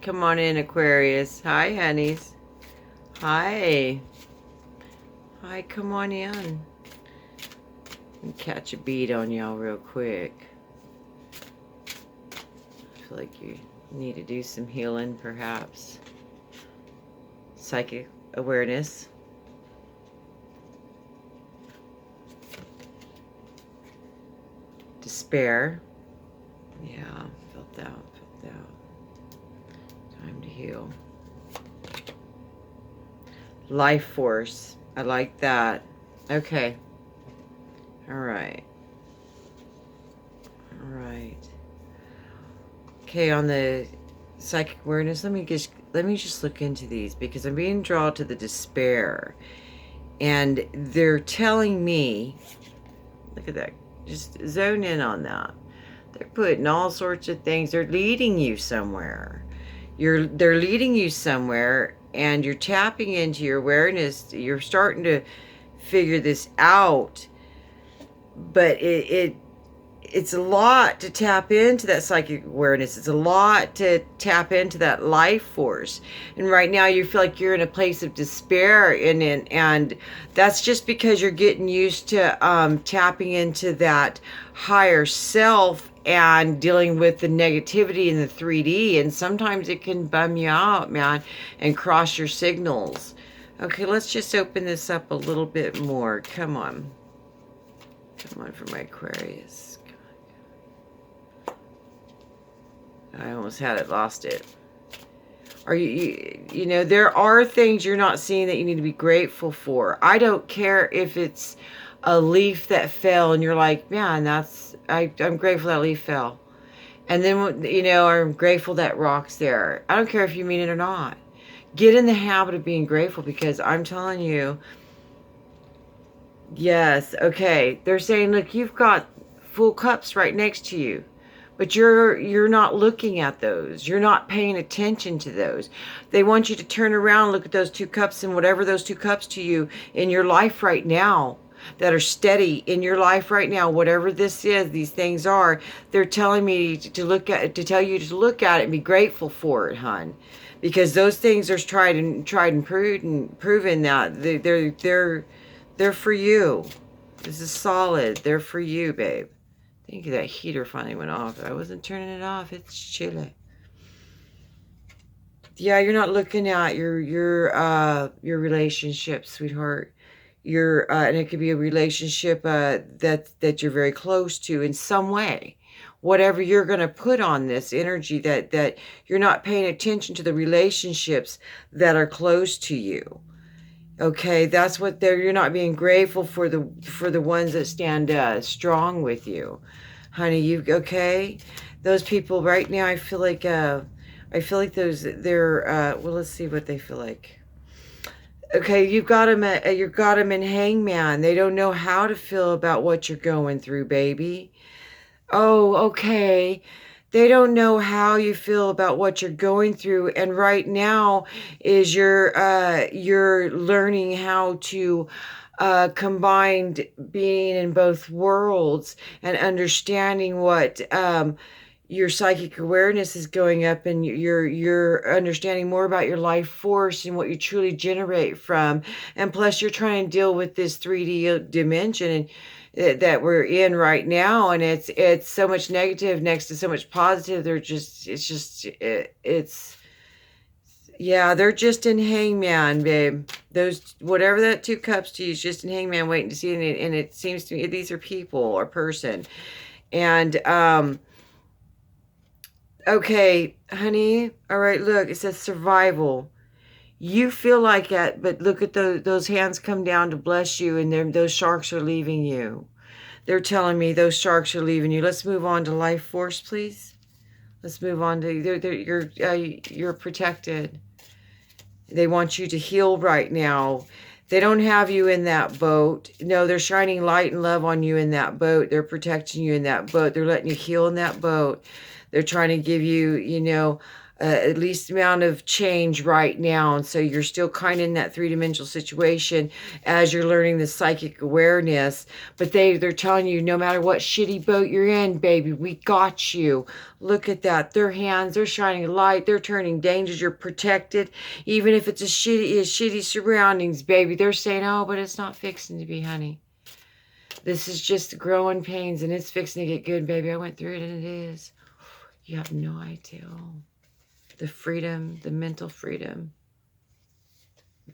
Come on in, Aquarius. Hi, honeys. Hi. Hi, come on in. Catch a beat on y'all real quick. I feel like you need to do some healing, perhaps. Psychic awareness. Despair. Yeah, felt that. Time to heal. Life force. I like that. Okay. All right. Okay, on the psychic awareness, let me just look into these, because I'm being drawn to the despair. And they're telling me, look at that. Just zone in on that. They're putting all sorts of things. They're leading you somewhere. They're leading you somewhere, and you're tapping into your awareness. You're starting to figure this out, but it's a lot to tap into that psychic awareness. It's a lot to tap into that life force. And right now you feel like you're in a place of despair, and that's just because you're getting used to tapping into that higher self and dealing with the negativity in the 3D. And sometimes it can bum you out, man, and cross your signals. Okay, let's just open this up a little bit more. Come on. Come on for my Aquarius. I almost had it, lost it. Are you know, there are things you're not seeing that you need to be grateful for. I don't care if it's a leaf that fell and you're like, man, I'm grateful that leaf fell. And then, you know, I'm grateful that rock's there. I don't care if you mean it or not. Get in the habit of being grateful, because I'm telling you, yes, okay. They're saying, look, you've got full cups right next to you, but you're not looking at those. You're not paying attention to those. They want you to turn around, look at those 2 cups, and whatever those 2 cups to you in your life right now, that are steady in your life right now, whatever this is, these things are, they're telling me to tell you to look at it and be grateful for it, hon. Because those things are tried and proven that they're for you. This is solid. They're for you, babe. Thank you. That heater finally went off. I wasn't turning it off. It's chilly. Yeah, you're not looking at your relationship, sweetheart. And it could be a relationship that you're very close to in some way. Whatever you're going to put on this energy, that you're not paying attention to the relationships that are close to you. Okay, that's what you're not being grateful for the ones that stand strong with you, honey. Okay, those people right now, I feel like they're well, let's see what they feel like. Okay, you've got them in hangman. They don't know how to feel about what you're going through, baby. Oh, okay. They don't know how you feel about what you're going through, and right now is you're learning how to combine being in both worlds and understanding what your psychic awareness is going up, and you're understanding more about your life force and what you truly generate from. And plus you're trying to deal with this 3D dimension that we're in right now, and it's so much negative next to so much positive. Yeah, they're just in hangman, babe. Those, whatever that 2 cups to you is just in hangman, waiting to see. And it seems to me these are people or person. And okay, honey. All right, look, it says survival. You feel like it, but look at those hands come down to bless you, and those sharks are leaving you. They're telling me those sharks are leaving you. Let's move on to life force, please. Let's move on to you're protected. They want you to heal right now. They don't have you in that boat. No, they're shining light and love on you in that boat. They're protecting you in that boat. They're letting you heal in that boat. They're trying to give you, you know, at least amount of change right now. And so you're still kind of in that three-dimensional situation as you're learning the psychic awareness. But they're telling you, no matter what shitty boat you're in, baby, we got you. Look at that. Their hands, they're shining a light. They're turning dangers. You're protected. Even if it's shitty surroundings, baby. They're saying, oh, but it's not fixing to be, honey. This is just growing pains, and it's fixing to get good, baby. I went through it, and it is. You have no idea. The freedom, the mental freedom.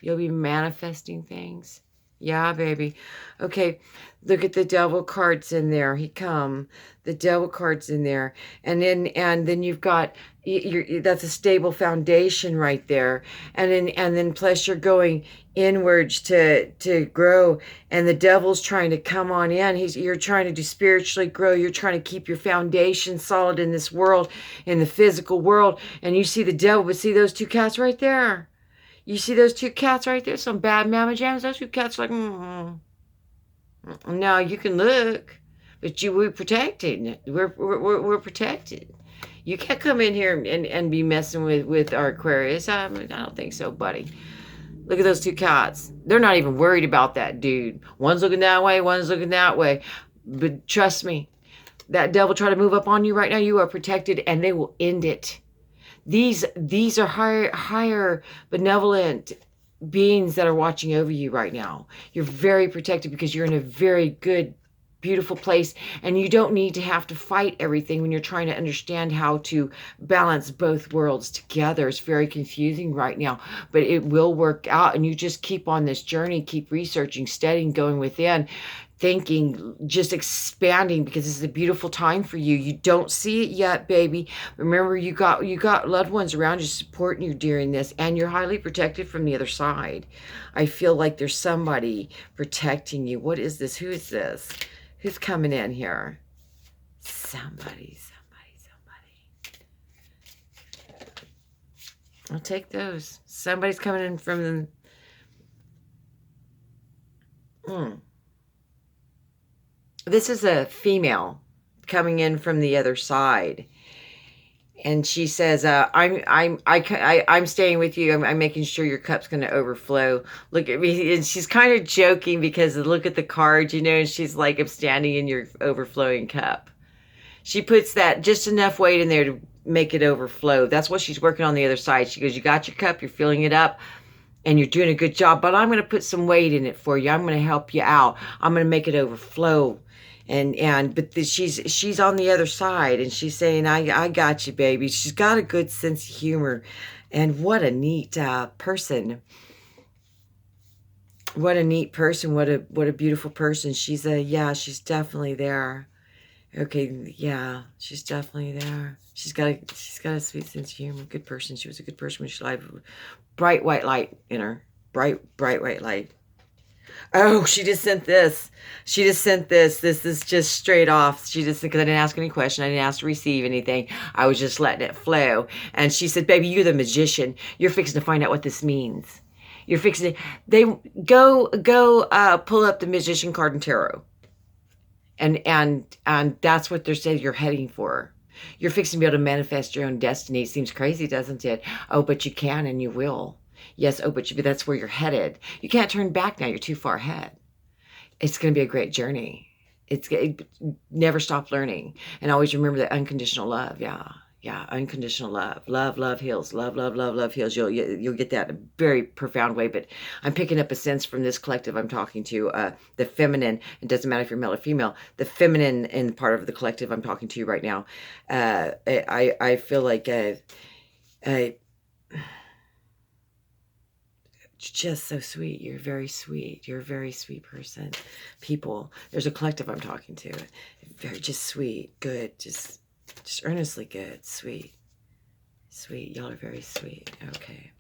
You'll be manifesting things. Yeah, baby. Okay, look at the devil cards in there. He come. The devil cards in there. And then you've got, that's a stable foundation right there. And then plus you're going inwards to grow, and the devil's trying to come on in. You're trying to spiritually grow. You're trying to keep your foundation solid in this world, in the physical world. And you see the devil, but see those two cats right there? You see those two cats right there? Some bad mama jams. Those two cats like, No, you can look, but we're protected. We're protected. You can't come in here and be messing with our Aquarius. I don't think so, buddy. Look at those two cats. They're not even worried about that dude. One's looking that way, one's looking that way. But trust me, that devil try to move up on you right now, you are protected, and they will end it. These are higher benevolent beings that are watching over you right now. You're very protected because you're in a very good, beautiful place, and you don't need to have to fight everything when you're trying to understand how to balance both worlds together. It's very confusing right now, but it will work out, and you just keep on this journey, keep researching, studying, going within, thinking, just expanding, because this is a beautiful time for you. You don't see it yet, baby. Remember, you got loved ones around you supporting you during this, and you're highly protected from the other side. I feel like there's somebody protecting you. What is this? Who is this? Who's coming in here? Somebody. I'll take those. Somebody's coming in from the... This is a female coming in from the other side, and she says, "I'm staying with you. I'm making sure your cup's going to overflow." Look at me, and she's kind of joking because look at the cards, and she's like, "I'm standing in your overflowing cup." She puts that just enough weight in there to make it overflow. That's what she's working on the other side. She goes, "You got your cup. You're filling it up. And you're doing a good job, but I'm going to put some weight in it for you. I'm going to help you out. I'm going to make it overflow." But she's on the other side, and she's saying, I got you, baby. She's got a good sense of humor, and what a neat person. What a neat person. What a beautiful person. She's definitely there. Okay, yeah, she's definitely there. She's got a sweet sense of humor. Good person. She was a good person when she lived. Bright white light in her. Bright white light. Oh, she just sent this. This is just straight off. She just, because I didn't ask any question. I didn't ask to receive anything. I was just letting it flow. And she said, "Baby, you're the magician. You're fixing to find out what this means. You're fixing to..." They go pull up the magician card in tarot. And that's what they're saying you're heading for. You're fixing to be able to manifest your own destiny. It seems crazy, doesn't it? Oh, but you can, and you will. Yes, oh, but that's where you're headed. You can't turn back now. You're too far ahead. It's going to be a great journey. Never stop learning. And always remember that unconditional love. Yeah, unconditional love. Love heals. Love heals. You'll get that in a very profound way. But I'm picking up a sense from this collective I'm talking to, the feminine. It doesn't matter if you're male or female. The feminine in part of the collective I'm talking to right now. I feel like just so sweet. You're very sweet. You're a very sweet person. People. There's a collective I'm talking to. Very just sweet, good, just earnestly good, sweet. Y'all are very sweet. Okay.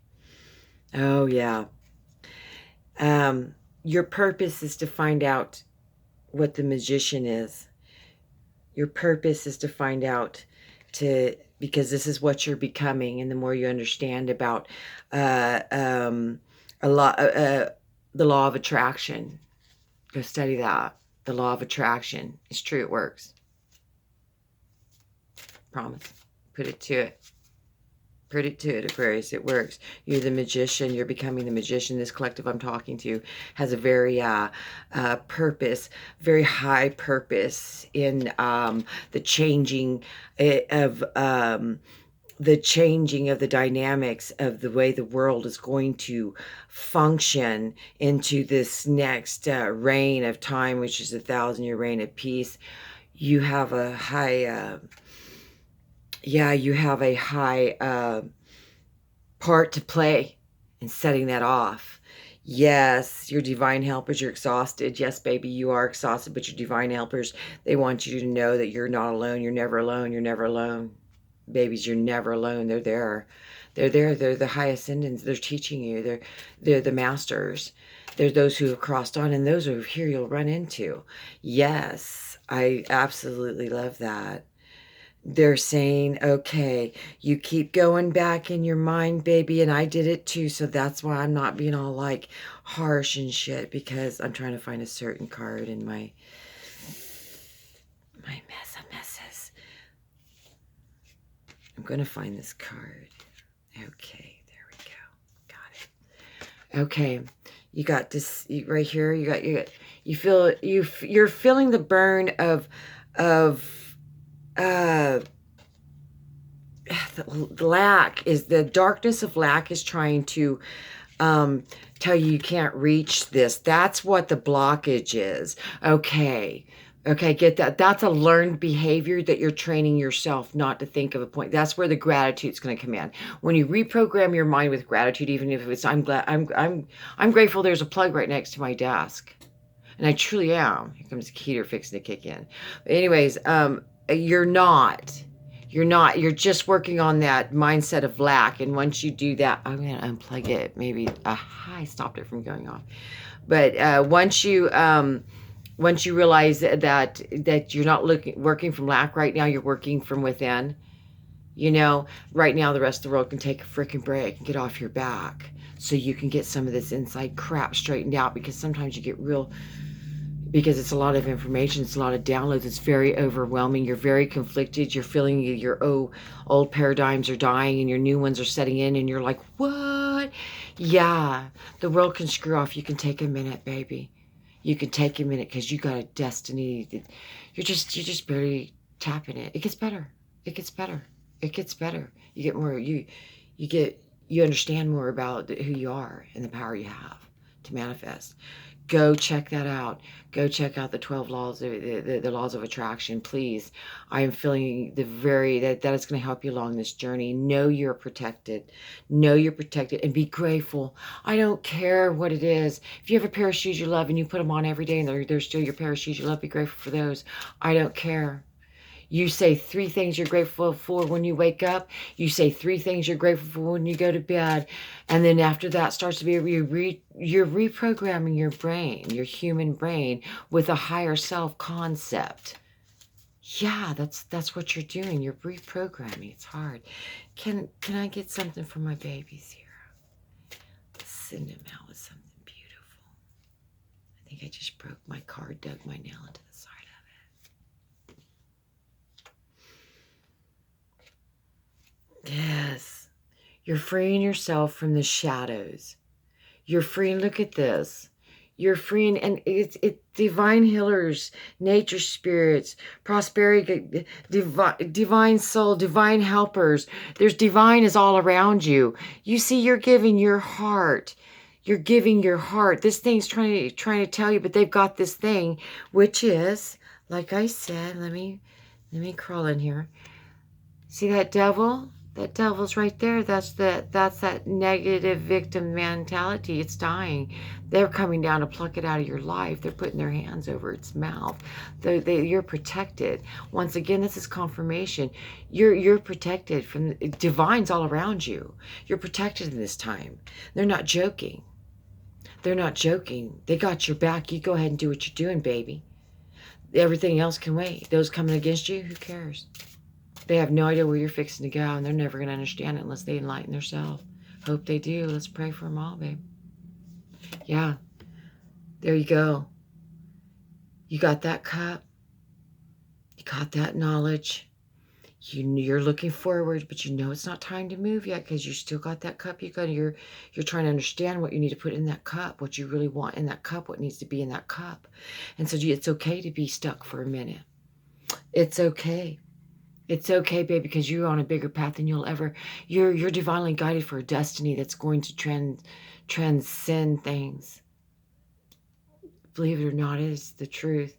Oh yeah. Your purpose is to find out what the magician is. Your purpose is to find out because this is what you're becoming, and the more you understand about the law of attraction, go study that. The law of attraction. It's true, it works. Promise. Put it to it. Put it to it, Aquarius. It works. You're the magician. You're becoming the magician. This collective I'm talking to has a very purpose, very high purpose in the changing of the changing of the dynamics of the way the world is going to function into this next reign of time, which is 1,000-year reign of peace. You have a high, you have a high part to play in setting that off. Yes, your divine helpers, you're exhausted. Yes, baby, you are exhausted, but your divine helpers, they want you to know that you're not alone. You're never alone. You're never alone. Babies, you're never alone. They're there. They're there. They're the high ascendants. They're teaching you. They're the masters. They're those who have crossed on, and those are here you'll run into. Yes, I absolutely love that. They're saying, okay, you keep going back in your mind, baby, and I did it too, so that's why I'm not being all like harsh and shit, because I'm trying to find a certain card in my mess of messes. I'm going to find this card. Okay, there we go. Got it. Okay, you got this right here. You're feeling the burn of the lack. Is the darkness of lack is trying to tell you can't reach this. That's what the blockage is. Okay, get that. That's a learned behavior that you're training yourself not to think of a point. That's where the gratitude's going to come in. When you reprogram your mind with gratitude, even if it's I'm grateful there's a plug right next to my desk. And I truly am. Here comes the heater fixing to kick in. But anyways, you're not. You're just working on that mindset of lack. And once you do that, I'm going to unplug it. Maybe I stopped it from going off. But once you realize that you're not working from lack right now, you're working from within. You know, right now the rest of the world can take a freaking break and get off your back so you can get some of this inside crap straightened out, because sometimes you get because it's a lot of information, it's a lot of downloads, it's very overwhelming, you're very conflicted, you're feeling your old paradigms are dying and your new ones are setting in, and you're like, what? Yeah, the world can screw off. You can take a minute, baby. You can take a minute, because you got a destiny. You're just barely tapping it. It gets better. It gets better. It gets better. You get more, you understand more about who you are and the power you have to manifest. Go check that out. Go check out the 12 laws, the laws of attraction, please. I am feeling that is going to help you along this journey. Know you're protected. Know you're protected, and be grateful. I don't care what it is. If you have a pair of shoes you love and you put them on every day and they're still your pair of shoes you love, be grateful for those. I don't care. You say 3 things you're grateful for when you wake up. You say 3 things you're grateful for when you go to bed. And then after that starts to be, you're reprogramming your brain, your human brain, with a higher self concept. Yeah, that's what you're doing. You're reprogramming. It's hard. Can I get something for my babies here? Send them out with something beautiful. I think I just broke my card, dug my nail into the side of it. Yes, you're freeing yourself from the shadows. You're freeing, look at this. You're freeing, and it's divine healers, nature spirits, prosperity, divine soul, divine helpers. There's divine is all around you. You see, you're giving your heart. You're giving your heart. This thing's trying to tell you, but they've got this thing, which is, like I said, let me crawl in here. See that devil? That devil's right there. That's that negative victim mentality. It's dying. They're coming down to pluck it out of your life. They're putting their hands over its mouth. You're protected. Once again, this is confirmation. You're protected from divines all around you. You're protected in this time. They're not joking. They're not joking. They got your back. You go ahead and do what you're doing, baby. Everything else can wait. Those coming against you, who cares? They have no idea where you're fixing to go, and they're never going to understand it unless they enlighten themselves. Hope they do. Let's pray for them all, babe. Yeah. There you go. You got that cup. You got that knowledge. You're looking forward, but you know it's not time to move yet because you still got that cup. You're trying to understand what you need to put in that cup, what you really want in that cup, what needs to be in that cup. And so it's okay to be stuck for a minute. It's okay. It's okay, babe, because you're on a bigger path than you'll ever. You're divinely guided for a destiny that's going to transcend things. Believe it or not, it is the truth.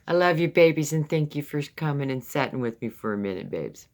I love you, babies, and thank you for coming and sitting with me for a minute, babes.